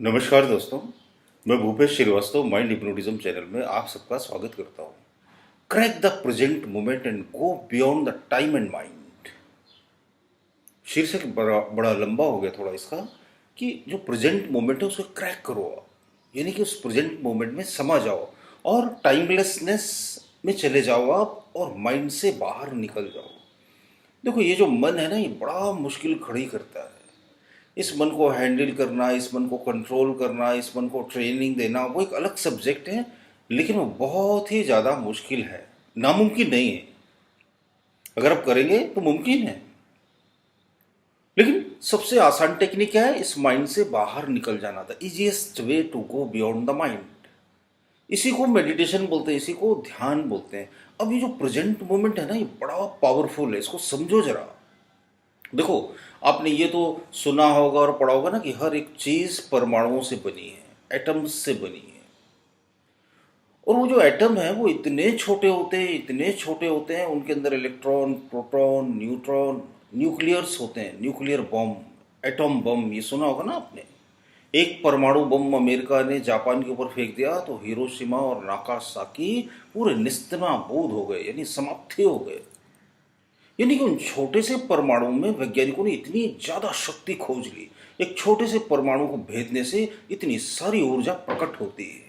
नमस्कार दोस्तों, मैं Bhupesh Shrivastava mind hypnotism channel में आप सबका स्वागत करता हूँ। Crack the present moment and go beyond the time and mind. शीर्षक बड़ा लंबा हो गया थोड़ा इसका कि जो प्रेजेंट मोमेंट है उसको क्रैक करो आप, यानी कि उस प्रेजेंट मोमेंट में समा जाओ और टाइमलेसनेस में चले जाओ आप और माइंड से बाहर निकल जाओ। देखो, ये जो मन है ना, ये बड़ा मुश्किल खड़ी करता है। इस मन को हैंडल करना, इस मन को कंट्रोल करना, इस मन को ट्रेनिंग देना, वो एक अलग सब्जेक्ट है, लेकिन वो बहुत ही ज़्यादा मुश्किल है, नामुमकिन नहीं है। अगर आप करेंगे तो मुमकिन है, लेकिन सबसे आसान टेक्निक क्या है? इस माइंड से बाहर निकल जाना। The easiest way to go beyond the mind. इसी को मेडिटेशन बोलते हैं, इसी को ध्यान बोलते हैं। अब ये जो प्रेजेंट मोमेंट है ना, ये बड़ा पावरफुल है, इसको समझो जरा। देखो, आपने ये तो सुना होगा और पढ़ा होगा ना कि हर एक चीज परमाणुओं से बनी है, एटम्स से बनी है। और वो जो एटम है वो इतने छोटे होते हैं, इतने छोटे होते हैं, उनके अंदर इलेक्ट्रॉन, प्रोटॉन, न्यूट्रॉन, न्यूक्लियर्स होते हैं, न्यूक्लियर बम, एटम बम, ये सुना होगा ना आपने। एक परमाणु बम अमेरिका ने जापान के ऊपर फेंक दिया तो हिरोशिमा और नागासाकी पूरे निस्तना-बूद हो गए, यानी समाप्त हो गए। यानी कि उन छोटे से परमाणु में वैज्ञानिकों ने इतनी ज्यादा शक्ति खोज ली। एक छोटे से परमाणु को भेदने से इतनी सारी ऊर्जा प्रकट होती है।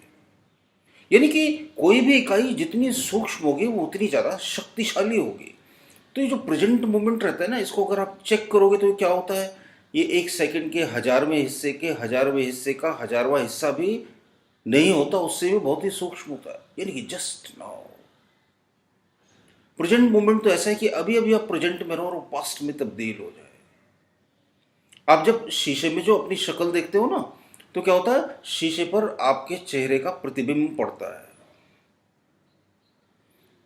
यानी कि कोई भी इकाई जितनी सूक्ष्म होगी वो उतनी ज्यादा शक्तिशाली होगी। तो ये जो प्रेजेंट मोमेंट रहता है ना, इसको अगर आप चेक करोगे तो क्या होता है, ये एक सेकंड के हजारवें हिस्से के हजारवें हिस्से का हजारवां हिस्सा भी नहीं होता, उससे भी बहुत ही सूक्ष्म होता है। यानी कि जस्ट नाउ प्रेजेंट मोमेंट तो ऐसा है कि अभी अभी आप प्रेजेंट में रहो और पास्ट में तब्दील हो जाए। आप जब शीशे में जो अपनी शक्ल देखते हो ना, तो क्या होता है, शीशे पर आपके चेहरे का प्रतिबिंब पड़ता है,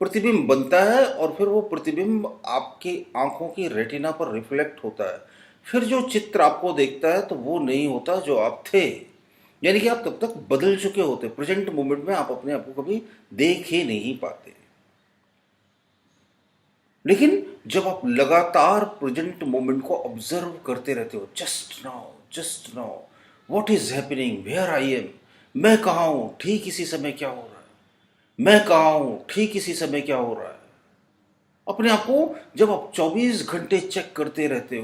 प्रतिबिंब बनता है और फिर वो प्रतिबिंब आपकी आंखों की रेटिना पर रिफ्लेक्ट होता है। फिर जो चित्र आपको देखता है तो वो नहीं होता जो आप थे। यानी कि आप तब तक बदल चुके होते। प्रेजेंट मोमेंट में आप अपने आप को कभी देख ही नहीं पाते। लेकिन जब आप लगातार प्रेजेंट मोमेंट को ऑब्जर्व करते रहते हो, just now what is happening, where I am, मैं कहाँ हूं, ठीक इसी समय क्या हो रहा है, मैं कहाँ हूं, ठीक इसी समय क्या हो रहा है। अपने आप को जब आप 24 घंटे चेक करते रहते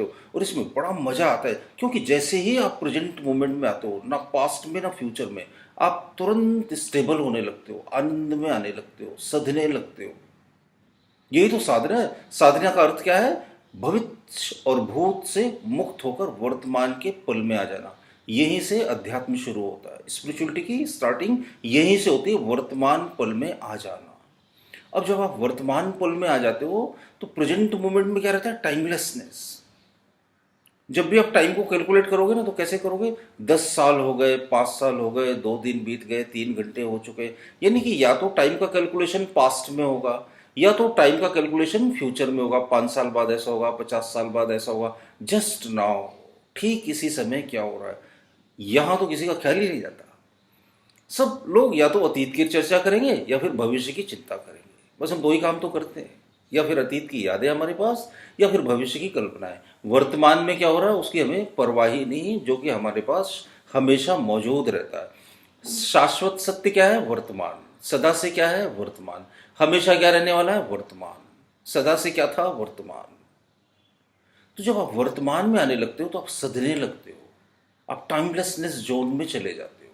हो, और इसमें बड़ा मजा आता है, क्योंकि जैसे ही आप प्रेजेंट मोमेंट में आते हो, ना पास्ट में ना फ्यूचर में, आप तुरंत स्टेबल होने लगते हो, आनंद में आने लगते हो, सधने लगते हो। यही तो साधना है। साधना का अर्थ क्या है? भविष्य और भूत से मुक्त होकर वर्तमान के पल में आ जाना। यहीं से अध्यात्म शुरू होता है। स्पिरिचुअलिटी की स्टार्टिंग यहीं से होती है, वर्तमान पल में आ जाना। अब जब आप वर्तमान पल में आ जाते हो तो प्रेजेंट मोमेंट में क्या रहता है? टाइमलेसनेस। जब भी आप टाइम को कैलकुलेट करोगे ना, तो कैसे करोगे? 10 साल हो गए, 5 साल हो गए, 2 दिन बीत गए, 3 घंटे हो चुके। यानी कि या तो टाइम का कैलकुलेशन पास्ट में होगा, या तो टाइम का कैलकुलेशन फ्यूचर में होगा। 5 साल बाद ऐसा होगा, 50 साल बाद ऐसा होगा। जस्ट नाउ, ठीक इसी समय क्या हो रहा है, यहां तो किसी का ख्याल ही नहीं जाता। सब लोग या तो अतीत की चर्चा करेंगे या फिर भविष्य की चिंता करेंगे। बस हम दो ही काम तो करते हैं, या फिर अतीत की यादें हमारे पास, या फिर भविष्य की कल्पनाएं। वर्तमान में क्या हो रहा है उसकी हमें परवाह ही नहीं, जो कि हमारे पास हमेशा मौजूद रहता है। शाश्वत सत्य क्या है? वर्तमान। सदा से क्या है? वर्तमान। हमेशा क्या रहने वाला है? वर्तमान। सदा से क्या था? वर्तमान। तो जब आप वर्तमान में आने लगते हो तो आप सधने लगते हो, आप टाइमलेसनेस जोन में चले जाते हो,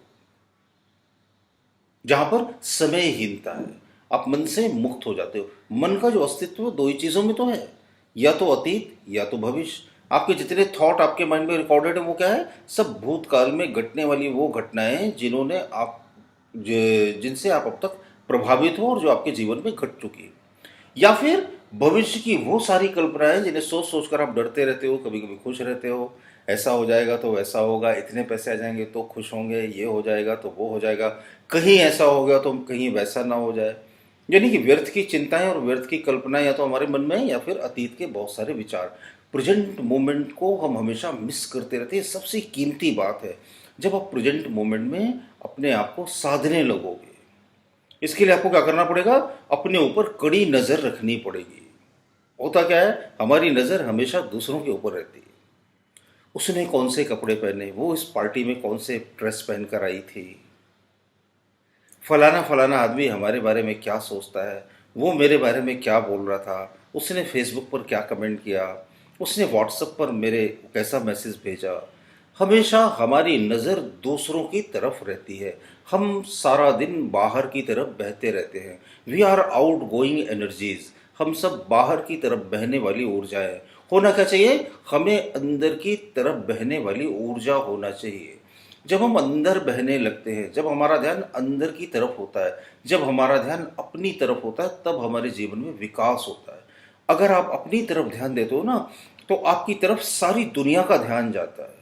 जहां पर समयहीनता है। आप मन से मुक्त हो जाते हो। मन का जो अस्तित्व दो ही चीजों में तो है, या तो अतीत या तो भविष्य। आपके जितने थॉट आपके माइंड में रिकॉर्डेड है वो क्या है? सब भूतकाल में घटने वाली वो घटनाएं जिन्होंने आप जिनसे आप अब तक प्रभावित हो और जो आपके जीवन में घट चुकी है। या फिर भविष्य की वो सारी कल्पनाएं जिन्हें सोच सोच कर आप डरते रहते हो, कभी कभी खुश रहते हो। ऐसा हो जाएगा तो वैसा होगा, इतने पैसे आ जाएंगे तो खुश होंगे, ये हो जाएगा तो वो हो जाएगा, कहीं ऐसा हो गया तो कहीं वैसा ना हो जाए। यानी कि व्यर्थ की चिंताएं और व्यर्थ की कल्पनाएं या तो हमारे मन में है, या फिर अतीत के बहुत सारे विचार। प्रेजेंट मोमेंट को हम हमेशा मिस करते रहते हैं। सबसे कीमती बात है जब आप प्रेजेंट मोमेंट में अपने आप को साधने लगोगे। इसके लिए आपको क्या करना पड़ेगा? अपने ऊपर कड़ी नजर रखनी पड़ेगी। होता क्या है, हमारी नजर हमेशा दूसरों के ऊपर रहती है। उसने कौन से कपड़े पहने, वो इस पार्टी में कौन से ड्रेस पहन कर आई थी, फलाना फलाना आदमी हमारे बारे में क्या सोचता है, वो मेरे बारे में क्या बोल रहा था, उसने फेसबुक पर क्या कमेंट किया, उसने व्हाट्सएप पर मेरे कैसा मैसेज भेजा। हमेशा हमारी नज़र दूसरों की तरफ रहती है, हम सारा दिन बाहर की तरफ बहते रहते हैं। We are out going energies, हम सब बाहर की तरफ बहने वाली ऊर्जा है। होना क्या चाहिए, हमें अंदर की तरफ बहने वाली ऊर्जा होना चाहिए। जब हम अंदर बहने लगते हैं, जब हमारा ध्यान अंदर की तरफ होता है, जब हमारा ध्यान अपनी तरफ होता है, तब हमारे जीवन में विकास होता है। अगर आप अपनी तरफ ध्यान देते हो ना, तो आपकी तरफ सारी दुनिया का ध्यान जाता है।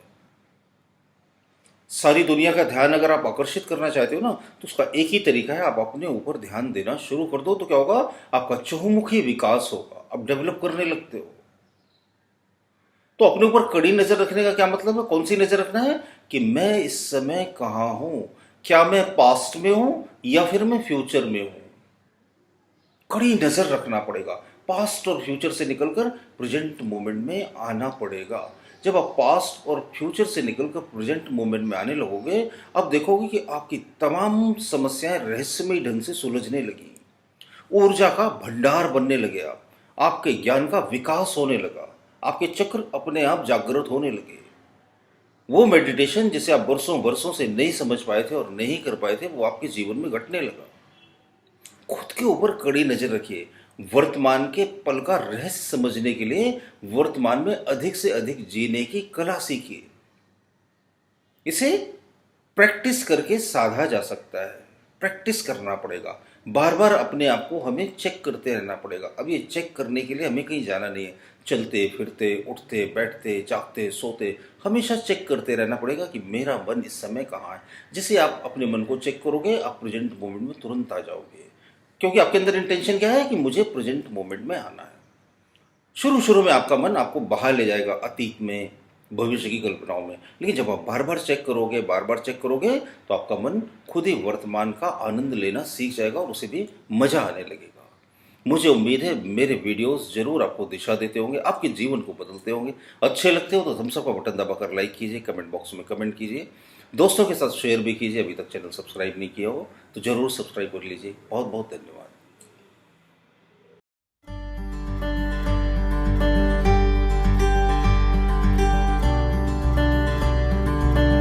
सारी दुनिया का ध्यान अगर आप आकर्षित करना चाहते हो ना, तो उसका एक ही तरीका है, आप अपने ऊपर ध्यान देना शुरू कर दो। तो क्या होगा, आपका चहुमुखी विकास होगा, आप डेवलप करने लगते हो। तो अपने ऊपर कड़ी नजर रखने का क्या मतलब है, कौन सी नजर रखना है कि मैं इस समय कहाँ हूं, क्या मैं पास्ट में हूं या फिर मैं फ्यूचर में हूं। कड़ी नजर रखना पड़ेगा, पास्ट और फ्यूचर से निकलकर प्रेजेंट मोमेंट में आना पड़ेगा। जब आप पास्ट और फ्यूचर से निकलकर प्रेजेंट मोमेंट में आने लगोगे, अब देखोगे कि आपकी तमाम समस्याएं रहस्यमय ढंग से सुलझने लगी, ऊर्जा का भंडार बनने लगे, आपके ज्ञान का विकास होने लगा, आपके चक्र अपने आप जागृत होने लगे। वो मेडिटेशन जिसे आप बरसों बरसों से नहीं समझ पाए थे और नहीं कर पाए थे, वो आपके जीवन में घटने लगा। खुद के ऊपर कड़ी नजर रखिए, वर्तमान के पल का रहस्य समझने के लिए वर्तमान में अधिक से अधिक जीने की कला सीखिए। इसे प्रैक्टिस करके साधा जा सकता है, प्रैक्टिस करना पड़ेगा। बार बार अपने आप को हमें चेक करते रहना पड़ेगा। अब ये चेक करने के लिए हमें कहीं जाना नहीं है, चलते फिरते उठते बैठते जागते सोते हमेशा चेक करते रहना पड़ेगा कि मेरा मन इस समय कहाँ है। जैसे आप अपने मन को चेक करोगे, आप प्रेजेंट मोमेंट में तुरंत आ जाओगे, क्योंकि आपके अंदर इंटेंशन क्या है कि मुझे प्रेजेंट मोमेंट में आना है। शुरू शुरू में आपका मन आपको बाहर ले जाएगा अतीत में, भविष्य की कल्पनाओं में, लेकिन जब आप बार बार चेक करोगे, बार बार चेक करोगे, तो आपका मन खुद ही वर्तमान का आनंद लेना सीख जाएगा और उसे भी मजा आने लगेगा। मुझे उम्मीद है मेरे वीडियोस जरूर आपको दिशा देते होंगे, आपके जीवन को बदलते होंगे। अच्छे लगते हो तो थम्स अप का बटन दबाकर लाइक कीजिए, कमेंट बॉक्स में कमेंट कीजिए, दोस्तों के साथ शेयर भी कीजिए। अभी तक चैनल सब्सक्राइब नहीं किया हो तो जरूर सब्सक्राइब कर लीजिए। बहुत बहुत धन्यवाद।